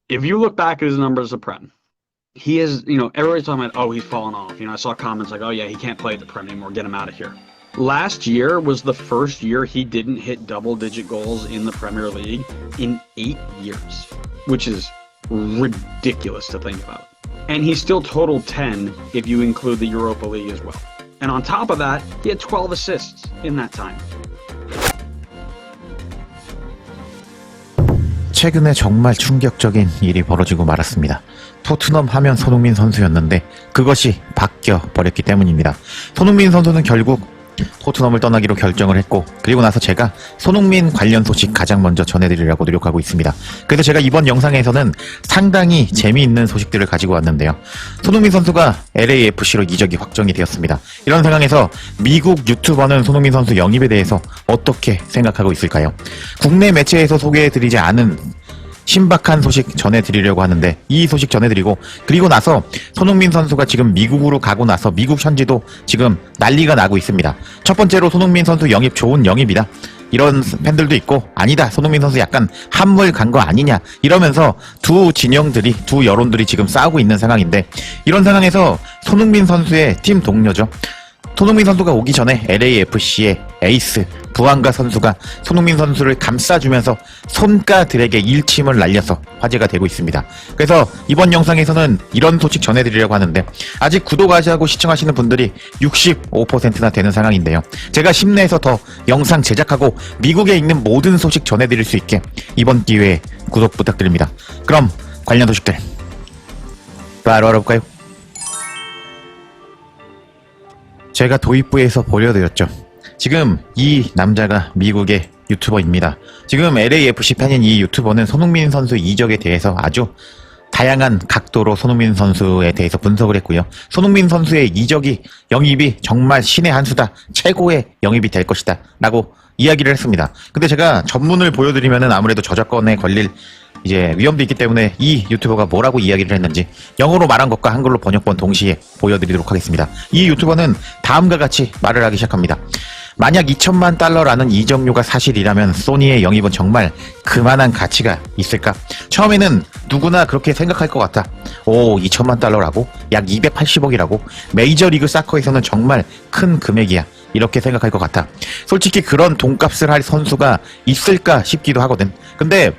if you look back at his numbers at Prem, he is, everybody's talking about, oh, he's fallen off. I saw comments like, oh yeah, he can't play at the Prem anymore, get him out of here. Last year was the first year he didn't hit double-digit goals in the Premier League in 8 years, which is ridiculous to think about. And he still totaled 10 if you include the Europa League as well. And on top of that, he had 12 assists in that time. 최근에 정말 충격적인 일이 벌어지고 말았습니다. 토트넘 하면 손흥민 선수였는데 그것이 바뀌어 버렸기 때문입니다. 손흥민 선수는 결국 토트넘을 떠나기로 결정을 했고, 그리고 나서 제가 손흥민 관련 소식 가장 먼저 전해드리려고 노력하고 있습니다. 그래서 제가 이번 영상에서는 상당히 재미있는 소식들을 가지고 왔는데요. 손흥민 선수가 LAFC로 이적이 확정이 되었습니다. 이런 상황에서 미국 유튜버는 손흥민 선수 영입에 대해서 어떻게 생각하고 있을까요? 국내 매체에서 소개해드리지 않은 신박한 소식 전해드리려고 하는데, 이 소식 전해드리고 그리고 나서 손흥민 선수가 지금 미국으로 가고 나서 미국 현지도 지금 난리가 나고 있습니다. 첫 번째로 손흥민 선수 영입 좋은 영입이다, 이런 팬들도 있고, 아니다, 손흥민 선수 약간 한물 간 거 아니냐, 이러면서 두 진영들이, 두 여론들이 지금 싸우고 있는 상황인데, 이런 상황에서 손흥민 선수의 팀 동료죠, 손흥민 선수가 오기 전에 LAFC의 에이스 부안가 선수가 손흥민 선수를 감싸주면서 손가들에게 일침을 날려서 화제가 되고 있습니다. 그래서 이번 영상에서는 이런 소식 전해드리려고 하는데, 아직 구독하시고 시청하시는 분들이 65%나 되는 상황인데요. 제가 심내에서 더 영상 제작하고 미국에 있는 모든 소식 전해드릴 수 있게 이번 기회에 구독 부탁드립니다. 그럼 관련 소식들 바로 알아볼까요? 제가 도입부에서 보여드렸죠. 지금 이 남자가 미국의 유튜버입니다. 지금 LAFC 팬인 이 유튜버는 손흥민 선수 이적에 대해서 아주 다양한 각도로 손흥민 선수에 대해서 분석을 했고요. 손흥민 선수의 영입이 정말 신의 한 수다, 최고의 영입이 될 것이다 라고 이야기를 했습니다. 근데 제가 전문을 보여드리면은 아무래도 저작권에 걸릴 위험도 있기 때문에 이 유튜버가 뭐라고 이야기를 했는지 영어로 말한 것과 한글로 번역본 동시에 보여드리도록 하겠습니다. 이 유튜버는 다음과 같이 말을 하기 시작합니다. 만약 2천만 달러라는 이적료가 사실이라면 소니의 영입은 정말 그만한 가치가 있을까? 처음에는 누구나 그렇게 생각할 것 같아. 2천만 달러라고? 약 280억이라고? 메이저리그 사커에서는 정말 큰 금액이야, 이렇게 생각할 것 같아. 솔직히 그런 돈값을 할 선수가 있을까 싶기도 하거든. 근데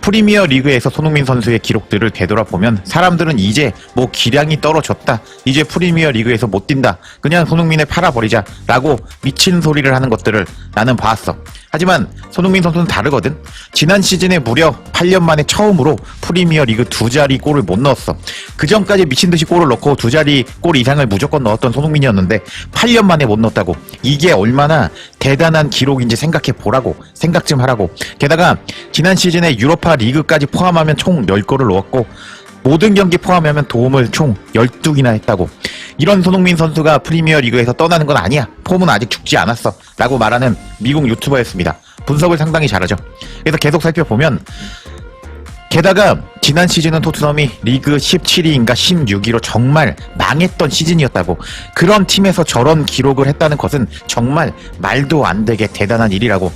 프리미어 리그에서 손흥민 선수의 기록들을 되돌아보면 사람들은 이제 기량이 떨어졌다, 이제 프리미어 리그에서 못 뛴다, 그냥 손흥민을 팔아버리자 라고 미친 소리를 하는 것들을 나는 봐왔어. 하지만 손흥민 선수는 다르거든. 지난 시즌에 무려 8년 만에 처음으로 프리미어 리그 2자리 골을 못 넣었어. 그 전까지 미친듯이 골을 넣고 2자리 골 이상을 무조건 넣었던 손흥민이었는데 8년 만에 못 넣었다고. 이게 얼마나 대단한 기록인지 생각 좀 하라고. 게다가 지난 시즌에 유로파 리그까지 포함하면 총 10골을 넣었고 모든 경기 포함하면 도움을 총 12개나 했다고. 이런 손흥민 선수가 프리미어 리그에서 떠나는 건 아니야, 폼은 아직 죽지 않았어 라고 말하는 미국 유튜버였습니다. 분석을 상당히 잘하죠. 그래서 계속 살펴보면, 게다가 지난 시즌은 토트넘이 리그 17위인가 16위로 정말 망했던 시즌이었다고. 그런 팀에서 저런 기록을 했다는 것은 정말 말도 안 되게 대단한 일이라고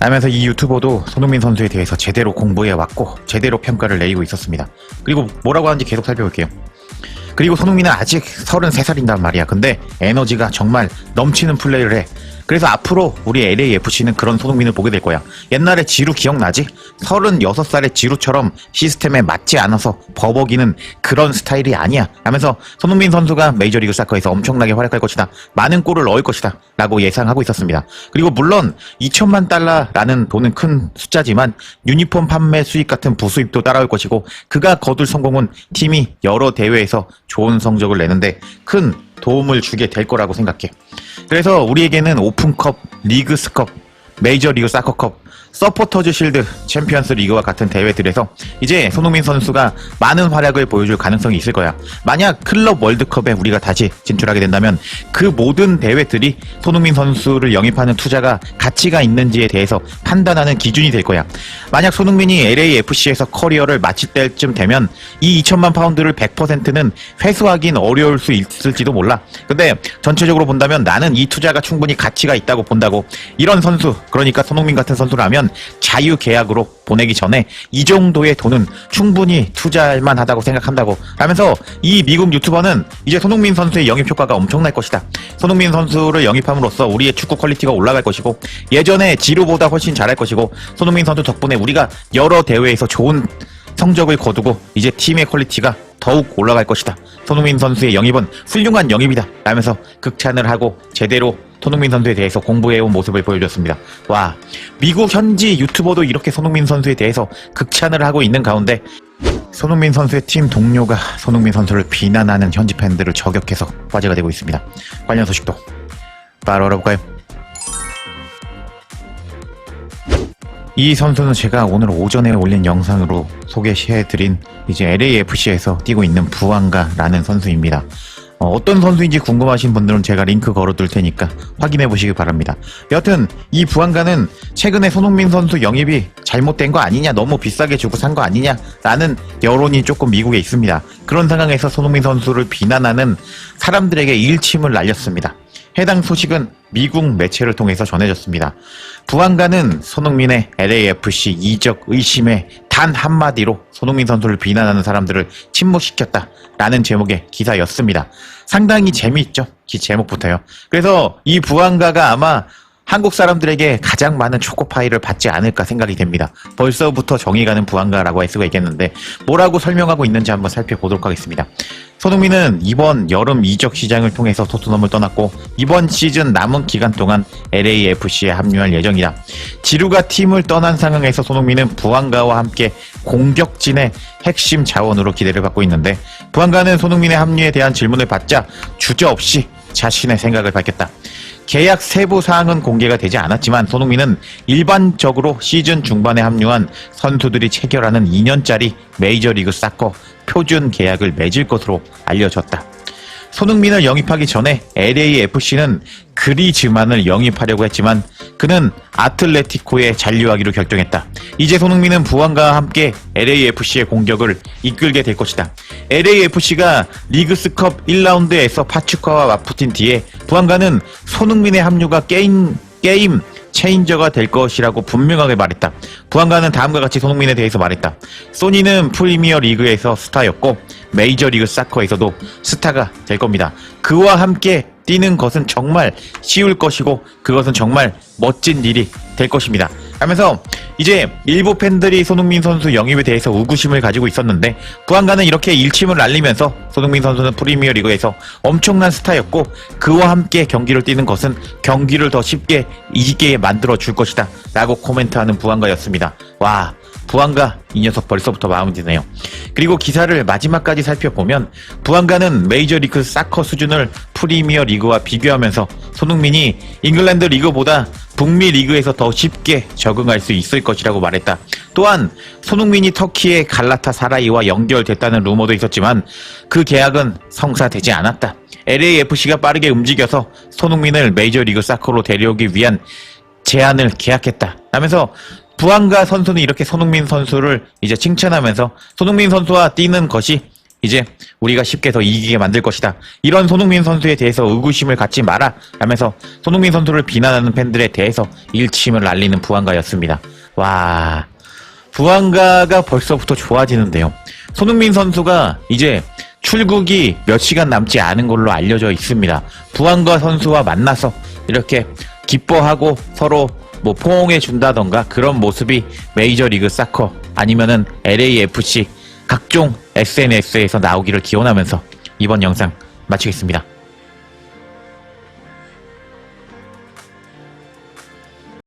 하면서 이 유튜버도 손흥민 선수에 대해서 제대로 공부해왔고 제대로 평가를 내리고 있었습니다. 그리고 뭐라고 하는지 계속 살펴볼게요. 그리고 손흥민은 아직 33살인단 말이야. 근데 에너지가 정말 넘치는 플레이를 해. 그래서 앞으로 우리 LAFC는 그런 손흥민을 보게 될 거야. 옛날에 지루 기억나지? 36살의 지루처럼 시스템에 맞지 않아서 버벅이는 그런 스타일이 아니야 하면서 손흥민 선수가 메이저리그 사커에서 엄청나게 활약할 것이다, 많은 골을 넣을 것이다 라고 예상하고 있었습니다. 그리고 물론 2천만 달러라는 돈은 큰 숫자지만 유니폼 판매 수익 같은 부수입도 따라올 것이고, 그가 거둘 성공은 팀이 여러 대회에서 좋은 성적을 내는데 큰 도움을 주게 될 거라고 생각해. 그래서 우리에게는 오픈컵, 리그스컵, 메이저리그 사커컵, 서포터즈 실드, 챔피언스 리그와 같은 대회들에서 이제 손흥민 선수가 많은 활약을 보여줄 가능성이 있을 거야. 만약 클럽 월드컵에 우리가 다시 진출하게 된다면 그 모든 대회들이 손흥민 선수를 영입하는 투자가 가치가 있는지에 대해서 판단하는 기준이 될 거야. 만약 손흥민이 LAFC에서 커리어를 마칠 때쯤 되면 이 2천만 파운드를 100%는 회수하긴 어려울 수 있을지도 몰라. 근데 전체적으로 본다면 나는 이 투자가 충분히 가치가 있다고 본다고. 이런 선수, 그러니까 손흥민 같은 선수라면 아니면 자유 계약으로 보내기 전에 이 정도의 돈은 충분히 투자할 만하다고 생각한다고 하면서 이 미국 유튜버는 이제 손흥민 선수의 영입 효과가 엄청날 것이다. 손흥민 선수를 영입함으로써 우리의 축구 퀄리티가 올라갈 것이고 예전에 지루보다 훨씬 잘할 것이고 손흥민 선수 덕분에 우리가 여러 대회에서 좋은 성적을 거두고 이제 팀의 퀄리티가 더욱 올라갈 것이다. 손흥민 선수의 영입은 훌륭한 영입이다 라면서 극찬을 하고 제대로 손흥민 선수에 대해서 공부해온 모습을 보여줬습니다. 와, 미국 현지 유튜버도 이렇게 손흥민 선수에 대해서 극찬을 하고 있는 가운데 손흥민 선수의 팀 동료가 손흥민 선수를 비난하는 현지 팬들을 저격해서 화제가 되고 있습니다. 관련 소식도 바로 알아볼까요? 이 선수는 제가 오늘 오전에 올린 영상으로 소개해드린 이제 LAFC에서 뛰고 있는 부앙가라는 선수입니다. 어떤 선수인지 궁금하신 분들은 제가 링크 걸어둘 테니까 확인해 보시기 바랍니다. 여하튼 이 부앙가는 최근에 손흥민 선수 영입이 잘못된 거 아니냐, 너무 비싸게 주고 산 거 아니냐 라는 여론이 조금 미국에 있습니다. 그런 상황에서 손흥민 선수를 비난하는 사람들에게 일침을 날렸습니다. 해당 소식은 미국 매체를 통해서 전해졌습니다. 부안가는 손흥민의 LAFC 이적 의심에 단 한마디로 손흥민 선수를 비난하는 사람들을 침묵시켰다라는 제목의 기사였습니다. 상당히 재미있죠? 제목부터요. 그래서 이 부안가가 아마 한국 사람들에게 가장 많은 초코파이를 받지 않을까 생각이 됩니다. 벌써부터 정이 가는 부안가라고 할 수가 있겠는데 뭐라고 설명하고 있는지 한번 살펴보도록 하겠습니다. 손흥민은 이번 여름 이적 시장을 통해서 토트넘을 떠났고 이번 시즌 남은 기간 동안 LAFC에 합류할 예정이다. 지루가 팀을 떠난 상황에서 손흥민은 부안가와 함께 공격진의 핵심 자원으로 기대를 받고 있는데 부안가는 손흥민의 합류에 대한 질문을 받자 주저없이 자신의 생각을 밝혔다. 계약 세부 사항은 공개가 되지 않았지만 손흥민은 일반적으로 시즌 중반에 합류한 선수들이 체결하는 2년짜리 메이저리그 사커 표준 계약을 맺을 것으로 알려졌다. 손흥민을 영입하기 전에 LAFC는 그리즈만을 영입하려고 했지만 그는 아틀레티코에 잔류하기로 결정했다. 이제 손흥민은 부안가와 함께 LAFC의 공격을 이끌게 될 것이다. LAFC가 리그스컵 1라운드에서 파추카와 맞붙은 뒤에 부안가는 손흥민의 합류가 게임 체인저가 될 것이라고 분명하게 말했다. 부안가는 다음과 같이 손흥민에 대해서 말했다. 소니는 프리미어 리그에서 스타였고 메이저리그 사커에서도 스타가 될 겁니다. 그와 함께 뛰는 것은 정말 쉬울 것이고 그것은 정말 멋진 일이 될 것입니다. 하면서 이제 일부 팬들이 손흥민 선수 영입에 대해서 의구심을 가지고 있었는데 부안가는 이렇게 일침을 날리면서 손흥민 선수는 프리미어 리그에서 엄청난 스타였고 그와 함께 경기를 뛰는 것은 경기를 더 쉽게 이기게 만들어 줄 것이다 라고 코멘트하는 부안가였습니다. 와, 부안가 이 녀석 벌써부터 마음에 드네요. 그리고 기사를 마지막까지 살펴보면 부안가는 메이저리그 사커 수준을 프리미어 리그와 비교하면서 손흥민이 잉글랜드 리그보다 북미 리그에서 더 쉽게 적응할 수 있을 것이라고 말했다. 또한 손흥민이 터키의 갈라타사라이와 연결됐다는 루머도 있었지만 그 계약은 성사되지 않았다. LAFC가 빠르게 움직여서 손흥민을 메이저리그 사커로 데려오기 위한 제안을 계약했다. 하면서 부안가 선수는 이렇게 손흥민 선수를 이제 칭찬하면서 손흥민 선수와 뛰는 것이 이제 우리가 쉽게 더 이기게 만들 것이다. 이런 손흥민 선수에 대해서 의구심을 갖지 마라 라면서 손흥민 선수를 비난하는 팬들에 대해서 일침을 날리는 부안가였습니다. 와, 부안가가 벌써부터 좋아지는데요. 손흥민 선수가 이제 출국이 몇 시간 남지 않은 걸로 알려져 있습니다. 부안가 선수와 만나서 이렇게 기뻐하고 서로 뭐 포옹해 준다던가 그런 모습이 메이저리그 사커 아니면은 LAFC 각종 SNS에서 나오기를 기원하면서 이번 영상 마치겠습니다.